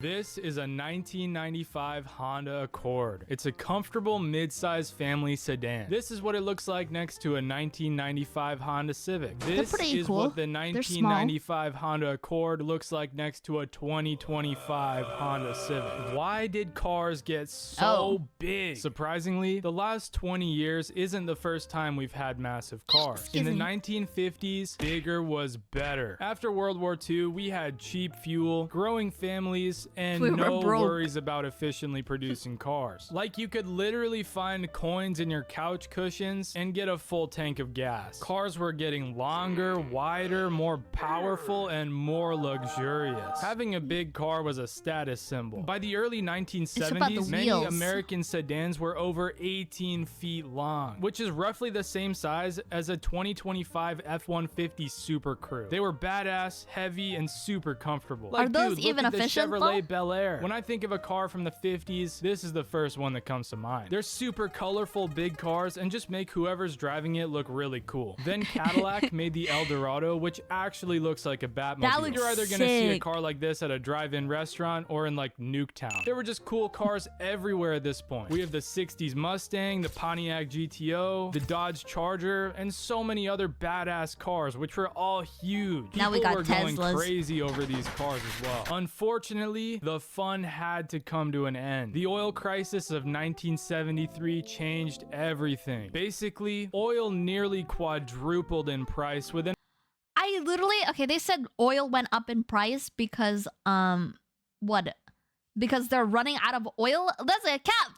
This is a 1995 Honda Accord. It's a comfortable mid-size family sedan. This is what it looks like next to a 1995 Honda Civic. This is cool. what the 1995 Honda Accord looks like next to a 2025 Honda Civic. Why did cars get so big? Surprisingly, the last 20 years isn't the first time we've had massive cars. In the 1950s, bigger was better. After World War II, we had cheap fuel, growing families, and no worries about efficiently producing cars. Like, you could literally find coins in your couch cushions and get a full tank of gas. Cars were getting longer, wider, more powerful, and more luxurious. Having a big car was a status symbol. By the early 1970s, many American sedans were over 18 feet long, which is roughly the same size as a 2025 F-150 Super Crew. They were badass, heavy, and super comfortable. Like, are those even efficient, Chevrolet Bel Air. When I think of a car from the 50s, this is the first one that comes to mind. They're super colorful big cars and just make whoever's driving it look really cool. Then Cadillac made the Eldorado, which actually looks like a Batmobile. You're either gonna see a car like this at a drive-in restaurant or in like Nuketown. There were just cool cars everywhere at this point. We have the 60s Mustang, the Pontiac GTO, the Dodge Charger, and so many other badass cars, which were all huge. Now we got People were Teslas. going crazy over these cars as well. Unfortunately, the fun had to come to an end. The oil crisis of 1973 changed everything. Basically, oil nearly quadrupled in price within they said oil went up in price because because they're running out of oil. That's a cap.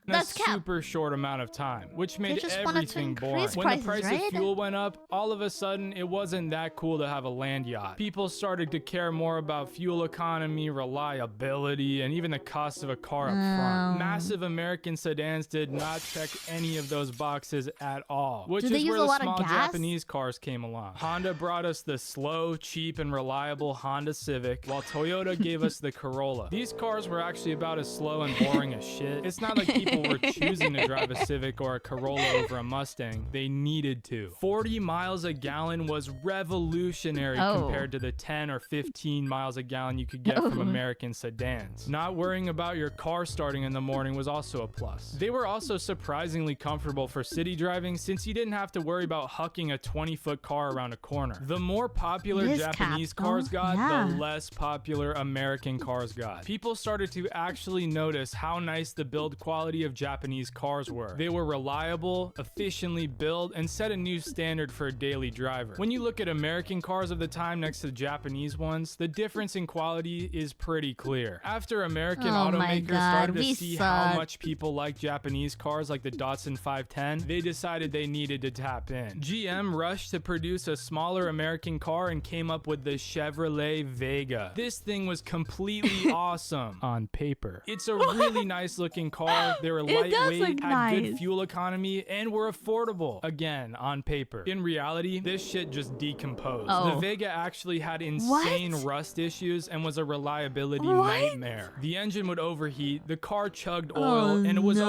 That's cap. Super short amount of time, which made just everything boring. When the price of fuel went up, all of a sudden it wasn't that cool to have a land yacht. People started to care more about fuel economy, reliability, and even the cost of a car up front. Massive American sedans did not check any of those boxes at all, which is where the small Japanese cars came along. Honda brought us the slow, cheap, and reliable Honda Civic, while Toyota gave us the Corolla. These cars were actually about as slow and boring as shit. It's not like people were choosing to drive a Civic or a Corolla over a Mustang. They needed to. 40 miles a gallon was revolutionary compared to the 10 or 15 miles a gallon you could get from American sedans. Not worrying about your car starting in the morning was also a plus. They were also surprisingly comfortable for city driving, since you didn't have to worry about hucking a 20-foot car around a corner. The more popular Japanese cars got, the less popular American cars got. People started to actually notice how nice the build quality of Japanese cars were. They were reliable, efficiently built, and set a new standard for a daily driver. When you look at American cars of the time next to Japanese ones, the difference in quality is pretty clear. After American automakers started to see how much people like Japanese cars like the Datsun 510, they decided they needed to tap in. GM rushed to produce a smaller American car and came up with the Chevrolet Vega. This thing was completely awesome on paper. It's a really nice looking car. They were lightweight, had good fuel economy, and were affordable. Again, on paper. In reality, this shit just decomposed. The Vega actually had insane rust issues and was a reliability nightmare. The engine would overheat, the car chugged oil, and it was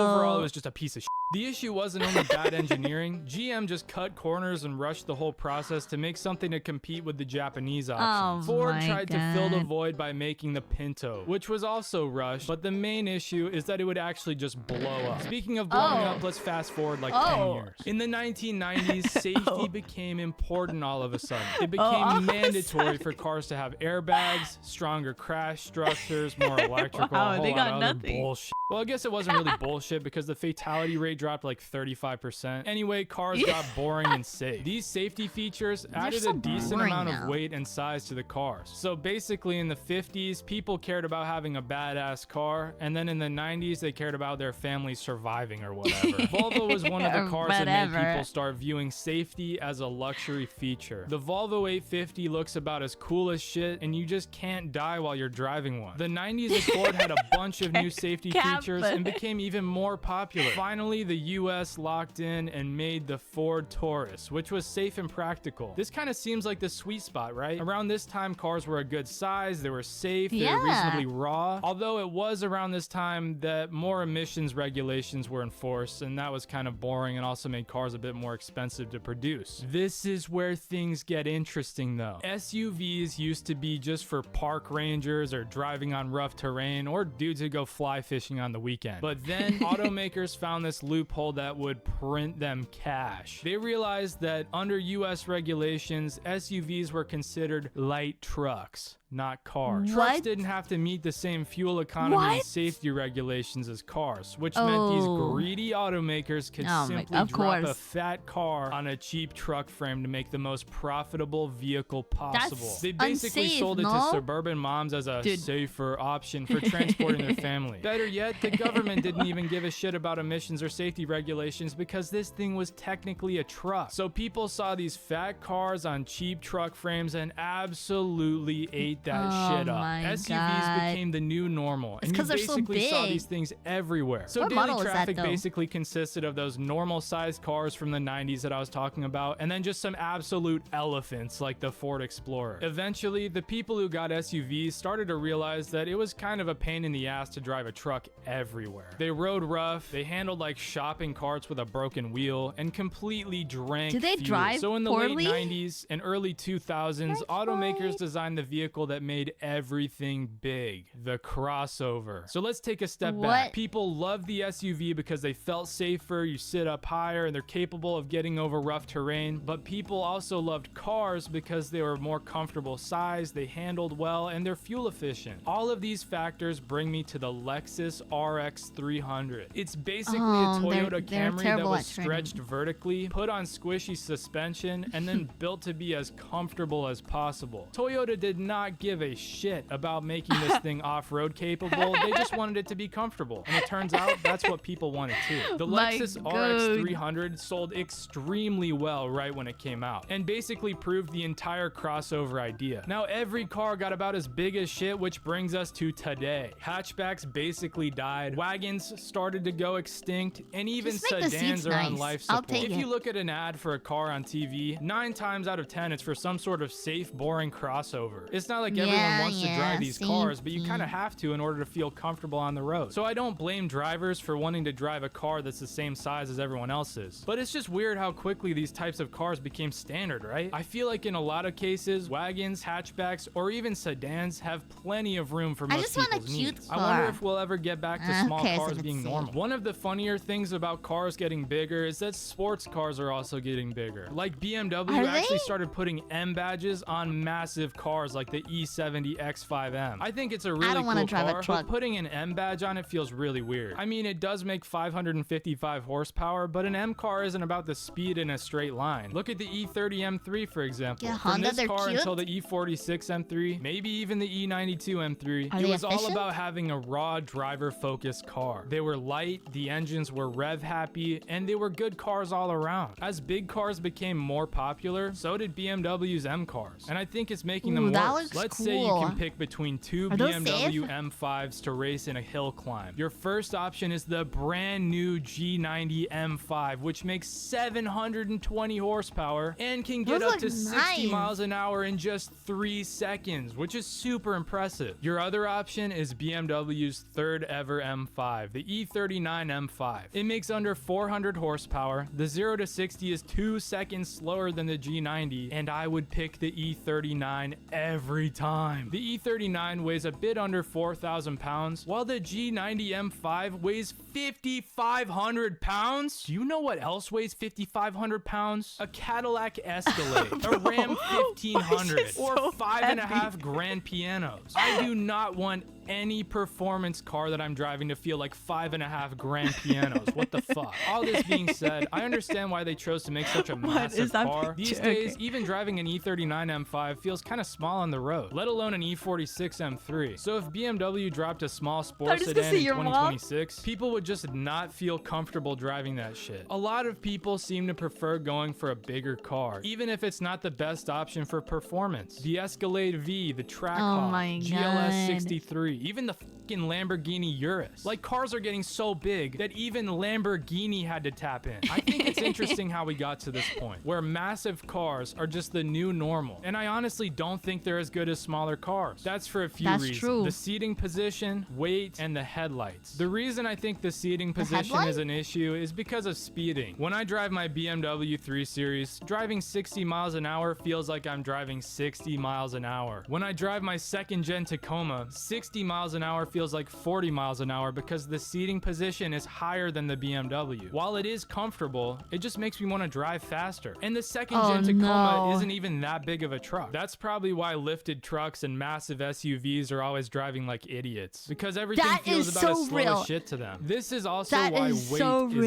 just a piece of shit. The issue wasn't only bad engineering. GM just cut corners and rushed the whole process to make something to compete with the Japanese option. Ford tried to fill the void by making the Pinto, which was also rushed, but the main issue is that it would actually just blow up. Speaking of blowing up, let's fast forward like 10 years. In the 1990s, safety became important all of a sudden. It became mandatory for cars to have airbags, stronger crash structures, more electrical, a whole lot of other bullshit. Well, I guess it wasn't really bullshit because the fatality rate dropped like 35%. Anyway, cars got boring and safe. These safety features added a decent amount of weight and size to the cars. So basically in the 50s, people cared about having a badass car, and then in the 90s, they cared about their family surviving or whatever. Volvo was one of the cars that made people start viewing safety as a luxury feature. The Volvo 850 looks about as cool as shit, and you just can't die while you're driving one. The 90s Accord had a bunch of new safety features and became even more popular. Finally, the US locked in and made the Ford Taurus, which was safe and practical. This kind of seems like the sweet spot, right? Around this time, cars were a good size, they were safe, they were reasonably raw. Although it was around this time that more emissions regulations were enforced, and that was kind of boring and also made cars a bit more expensive to produce. This is where things get interesting though. SUVs used to be just for park rangers or driving on rough terrain or dudes who go fly fishing on the weekend. But then automakers found this loophole that would print them cash. They realized that under US regulations, SUVs were considered light trucks, not cars. Trucks didn't have to meet the same fuel economy and safety regulations as cars, which meant these greedy automakers could simply drop a fat car on a cheap truck frame to make the most profitable vehicle possible. They basically sold it to suburban moms as a safer option for transporting their family. Better yet, the government didn't even give a shit about emissions or safety regulations because this thing was technically a truck. So people saw these fat cars on cheap truck frames and absolutely ate that shit up. SUVs became the new normal, and you basically saw these things everywhere. So daily traffic basically consisted of those normal sized cars from the 90s that I was talking about, and then just some absolute elephants like the Ford Explorer. Eventually, the people who got SUVs started to realize that it was kind of a pain in the ass to drive a truck everywhere. They rode rough, they handled like shopping carts with a broken wheel, and completely drank fuel. Drive so in the late 90s and early 2000s, automakers designed the vehicle that made everything big, the crossover. So let's take a step back. People loved the SUV because they felt safer, you sit up higher, and they're capable of getting over rough terrain. But people also loved cars because they were more comfortable size, they handled well, and they're fuel efficient. All of these factors bring me to the Lexus RX 300. It's basically a Toyota Camry that was stretched vertically, put on squishy suspension, and then built to be as comfortable as possible. Toyota did not give a shit about making this thing off-road capable. They just wanted it to be comfortable, and it turns out that's what people wanted too. The Lexus RX 300 sold extremely well right when it came out, and basically proved the entire crossover idea. Now every car got about as big as shit, which brings us to today. Hatchbacks basically died, wagons started to go extinct, and even sedans are on life support. If you look at an ad for a car on TV, 9 times out of 10 it's for some sort of safe, boring crossover. It's not like everyone wants to drive these cars, but you kind of have to in order to feel comfortable on the road. So I don't blame drivers for wanting to drive a car that's the same size as everyone else's. But it's just weird how quickly these types of cars became standard, right? I feel like in a lot of cases, wagons, hatchbacks, or even sedans have plenty of room for most people's needs. I wonder if we'll ever get back to small cars being normal. One of the funnier things about cars getting bigger is that sports cars are also getting bigger. Like BMW actually started putting M badges on massive cars like the E70 X5M. I think it's a really cool car, but putting an M badge on it feels really weird. I mean, it does make 555 horsepower, but an M car isn't about the speed in a straight line. Look at the E30 M3, for example. From this car until the E46 M3, maybe even the E92 M3, it was all about having a raw driver-focused car. They were light, the engines were rev-happy, and they were good cars all around. As big cars became more popular, so did BMW's M cars, and I think it's making them worse. Let's say you can pick between 2 BMW M5s to race in a hill climb. Your first option is the brand new G90 M5, which makes 720 horsepower and can get up to 60 miles an hour in just 3 seconds, which is super impressive. Your other option is BMW's third ever M5, the E39 M5. It makes under 400 horsepower. The 0 to 60 is 2 seconds slower than the G90, and I would pick the E39 every time. The E39 weighs a bit under 4,000 pounds, while the G90 M5 weighs 5,500 pounds. Do you know what else weighs 5,500 pounds? A Cadillac Escalade, a Ram 1500, or 5.5 grand pianos. I do not want any performance car that I'm driving to feel like 5.5 grand pianos. What the fuck? All this being said, I understand why they chose to make such a massive car. These days, even driving an E39 M5 feels kind of small on the road, let alone an E46 M3. So if BMW dropped a small sports sedan in 2026, people would just not feel comfortable driving that shit. A lot of people seem to prefer going for a bigger car, even if it's not the best option for performance. The Escalade V, the Trackhawk, GLS 63. even the fucking Lamborghini Urus. Like, cars are getting so big that even Lamborghini had to tap in. I think it's interesting how we got to this point, where massive cars are just the new normal. And I honestly don't think they're as good as smaller cars. That's for a few reasons. True. The seating position, weight, and the headlights. The reason I think the seating position is an issue is because of speeding. When I drive my BMW 3 Series, driving 60 miles an hour feels like I'm driving 60 miles an hour. When I drive my second gen Tacoma, 60 miles an hour feels like 40 miles an hour because the seating position is higher than the BMW. While it is comfortable, it just makes me want to drive faster. And the second gen Tacoma isn't even that big of a truck. That's probably why lifted trucks and massive SUVs are always driving like idiots, because everything feels about as slow as shit to them. This is also why weight is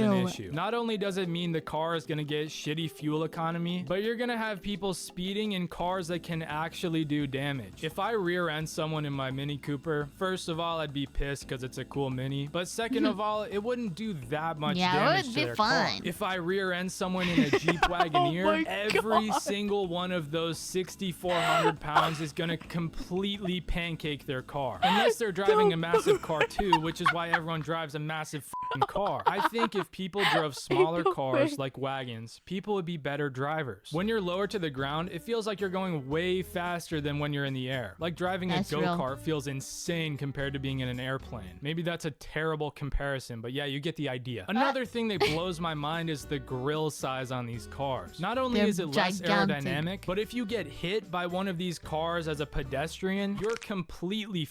an issue. Not only does it mean the car is gonna get shitty fuel economy, but you're gonna have people speeding in cars that can actually do damage. If I rear end someone in my Mini Cooper, first of all, I'd be pissed because it's a cool Mini, but second of all, it wouldn't do that much damage to their car. If I rear end someone in a Jeep Wagoneer, every single one of those 6,400 pounds is gonna completely pancake their car. Unless they're driving a massive car too, which is why everyone drives a massive car. I think if people drove smaller cars like wagons, people would be better drivers. When you're lower to the ground, it feels like you're going way faster than when you're in the air. Like driving a go-kart feels insane compared to being in an airplane. Maybe that's a terrible comparison, but yeah, you get the idea. Another thing that blows my mind is the grille size on these cars. Not only is it less aerodynamic, but if you get hit by one of these cars as a pedestrian, you're completely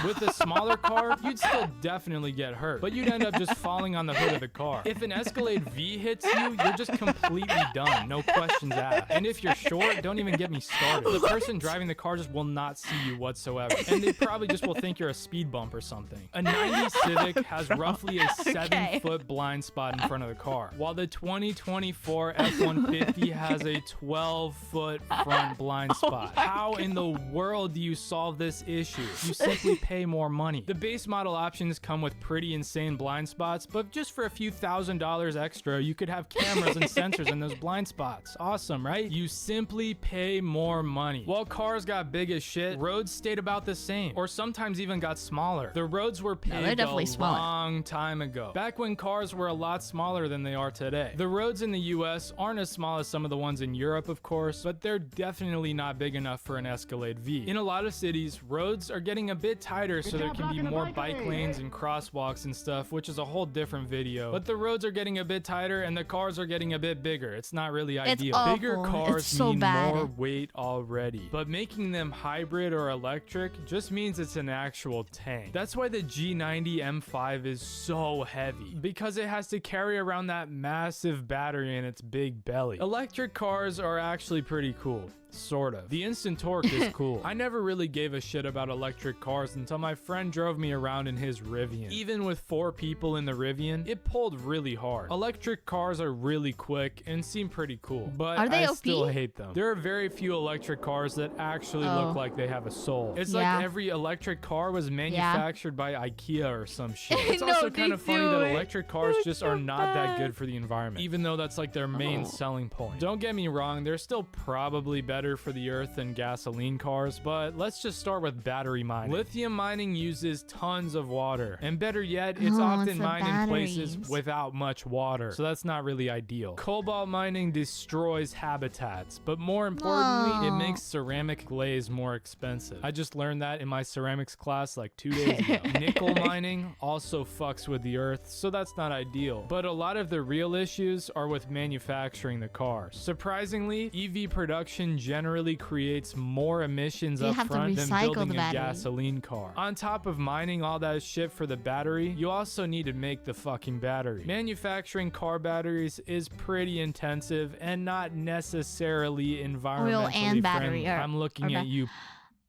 with a smaller car, you'd still definitely get hurt, but you'd end up just falling on the hood of the car. If an Escalade V hits you, you're just completely done, no questions asked. And if you're short, don't even get me started. The person driving the car just will not see you whatsoever, and they probably just will think you're a speed bump or something. A 90 Civic has roughly a 7-foot blind spot in front of the car, while the 2024 F-150 has a 12-foot front blind spot. How in the world do you solve this issue? You simply pay more money. The base model options come with pretty insane blind spots, but just for a few $1,000s extra, you could have cameras and sensors in those blind spots. Awesome, right? You simply pay more money. While cars got big as shit, roads stayed about the same, or sometimes even got smaller. The roads were paved a long time ago, back when cars were a lot smaller than they are today. The roads in the US aren't as small as some of the ones in Europe, of course, but they're definitely not big enough for an Escalade V. In a lot of cities, roads are getting a bit tighter so there can be more bike lanes and crosswalks and stuff, which is a whole different video. But the roads are getting a bit tighter and the cars are getting a bit bigger. It's not really ideal. Bigger cars mean more weight already, but making them hybrid or electric just means it's an actual tank. That's why the G90 M5 is so heavy, because it has to carry around that massive battery in its big belly. Electric cars are actually pretty cool. Sort of. The instant torque is cool. I never really gave a shit about electric cars until my friend drove me around in his Rivian. Even with 4 people in the Rivian, it pulled really hard. Electric cars are really quick and seem pretty cool, but I still hate them. There are very few electric cars that actually look like they have a soul. It's like every electric car was manufactured by IKEA or some shit. It's also kind of funny that electric cars just are not that good for the environment, even though that's like their main selling point. Don't get me wrong, they're still probably better for the earth than gasoline cars, but let's just start with battery mining. Lithium mining uses tons of water, and better yet, it's often mined in places without much water, so that's not really ideal. Cobalt mining destroys habitats, but more importantly, it makes ceramic glaze more expensive. I just learned that in my ceramics class like 2 days ago. Nickel mining also fucks with the earth, so that's not ideal, but a lot of the real issues are with manufacturing the cars. Surprisingly, EV production generally creates more emissions up front than building a gasoline car. On top of mining all that shit for the battery, you also need to make the fucking battery. Manufacturing car batteries is pretty intensive and not necessarily environmentally friendly. I'm looking at you.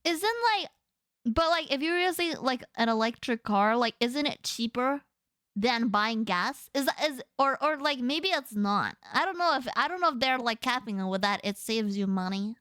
Isn't like, but like if you're using like an electric car, like isn't it cheaper than buying gas? Or like maybe it's not. I don't know if they're like capping it with that. It saves you money.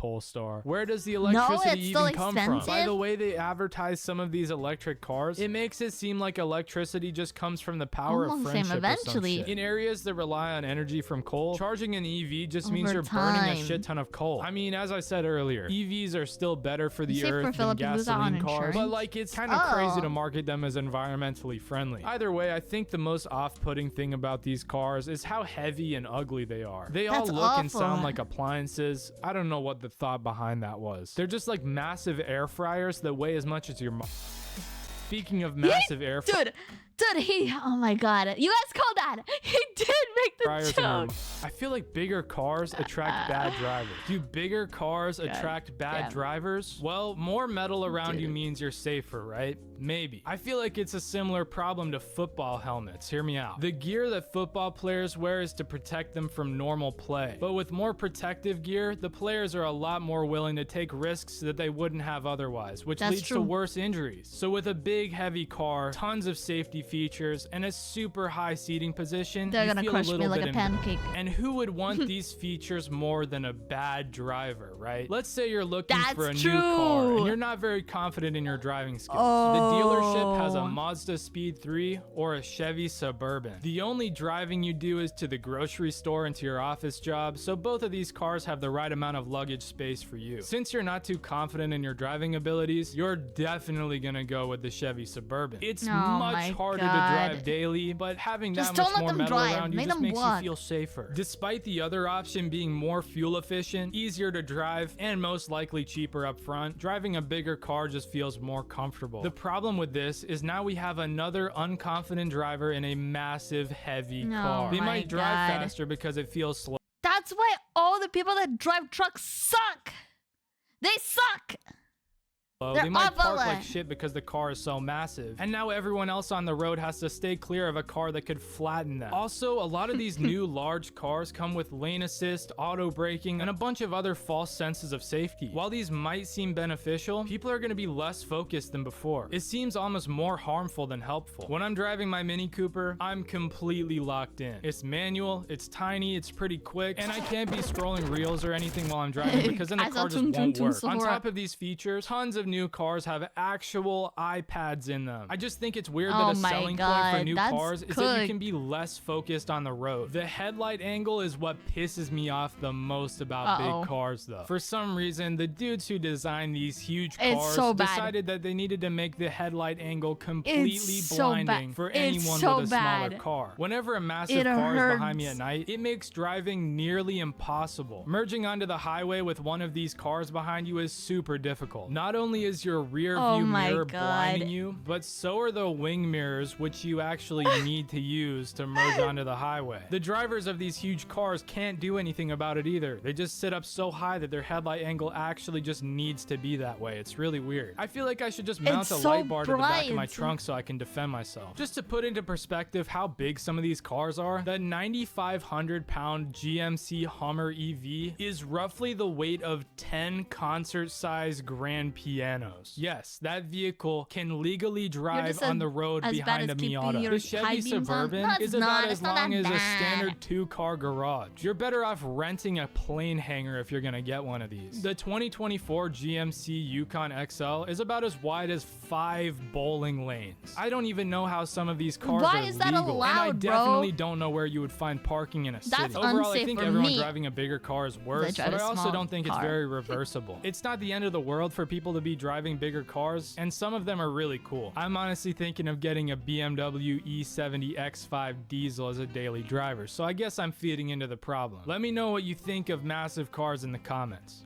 Polestar. Where does the electricity it's still even come from? By expensive. the way they advertise some of these electric cars, it makes it seem like electricity just comes from the power Almost of same friendship or some eventually. shit. In areas that rely on energy from coal, charging an EV just means Over you're burning a time. shit ton of coal. I mean, as I said earlier, EVs are still better for the Say for earth than Philip, you lose out on gasoline cars, but insurance? like it's kind of crazy to market them as environmentally friendly. Either way, I think the most off-putting thing about these cars is how heavy and ugly they are. They all That's look and sound awful. like appliances. I don't know what the thought behind that was. They're just like massive air fryers that weigh as much as your Speaking of massive air Dude, oh my god. You guys called that. He did make the fryers in your joke. I feel like bigger cars attract bad drivers. Do bigger cars attract bad drivers? Well, more metal around you means you're safer, right? Maybe. I feel like it's a similar problem to football helmets. Hear me out. The gear that football players wear is to protect them from normal play. But with more protective gear, the players are a lot more willing to take risks that they wouldn't have otherwise, which leads to worse injuries. So with a big, heavy car, tons of safety features, and a super high seating position, They're you gonna feel crush a me little like bit a pancake. And who would want these features more than a bad driver, right? Let's say you're looking for a new car and you're not very confident in your driving skills. The dealership has a Mazda Speed 3 or a Chevy Suburban. The only driving you do is to the grocery store and to your office job, so both of these cars have the right amount of luggage space for you. Since you're not too confident in your driving abilities, you're definitely gonna go with the Chevy Suburban. It's much harder to drive daily, but having that much more metal around you just makes you feel safer. Despite the other option being more fuel efficient, easier to drive, and most likely cheaper up front, driving a bigger car just feels more comfortable. The problem with this is now we have another unconfident driver in a massive, heavy car. They might drive faster because it feels slow. That's why all the people that drive trucks suck. They suck. They might park like shit because the car is so massive. And now everyone else on the road has to stay clear of a car that could flatten them. Also, a lot of these new large cars come with lane assist, auto braking, and a bunch of other false senses of safety. While these might seem beneficial, people are going to be less focused than before. It seems almost more harmful than helpful. When I'm driving my Mini Cooper, I'm completely locked in. It's manual, it's tiny, it's pretty quick, and I can't be scrolling reels or anything while I'm driving because then the car just won't work. On top of these features, tons of new cars have actual iPads in them. I just think it's weird that a selling point for new cars is that you can be less focused on the road. The headlight angle is what pisses me off the most about big cars though. For some reason, the dudes who designed these huge cars decided that they needed to make the headlight angle completely blinding for anyone with a smaller car. Whenever a massive car is behind me at night, it makes driving nearly impossible. Merging onto the highway with one of these cars behind you is super difficult. Not only is your rear view mirror blinding you, but so are the wing mirrors, which you actually need to use to merge onto the highway. The drivers of these huge cars can't do anything about it either. They just sit up so high that their headlight angle actually just needs to be that way. It's really weird. I feel like I should just mount a light bar to the back of my trunk so I can defend myself. Just to put into perspective how big some of these cars are, the 9,500-pound GMC Hummer EV is roughly the weight of 10 concert-sized grand pianos. Yes, that vehicle can legally drive on the road behind a Miata. The Chevy Suburban is about as long as a standard 2-car garage. You're better off renting a plane hangar if you're gonna get one of these. The 2024 GMC Yukon XL is about as wide as 5 bowling lanes. I don't even know how some of these cars are legal, and I definitely don't know where you would find parking in a city. Overall, I think everyone driving a bigger car is worse, but I also don't think it's very reversible. It's not the end of the world for people to be driving bigger cars, and some of them are really cool. I'm honestly thinking of getting a BMW E70 X5 diesel as a daily driver, so I guess I'm feeding into the problem. Let me know what you think of massive cars in the comments.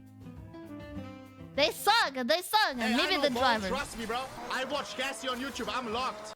They suck. They suck. Hey, maybe the drivers. Trust me, bro. I watch Gassy on YouTube. I'm locked.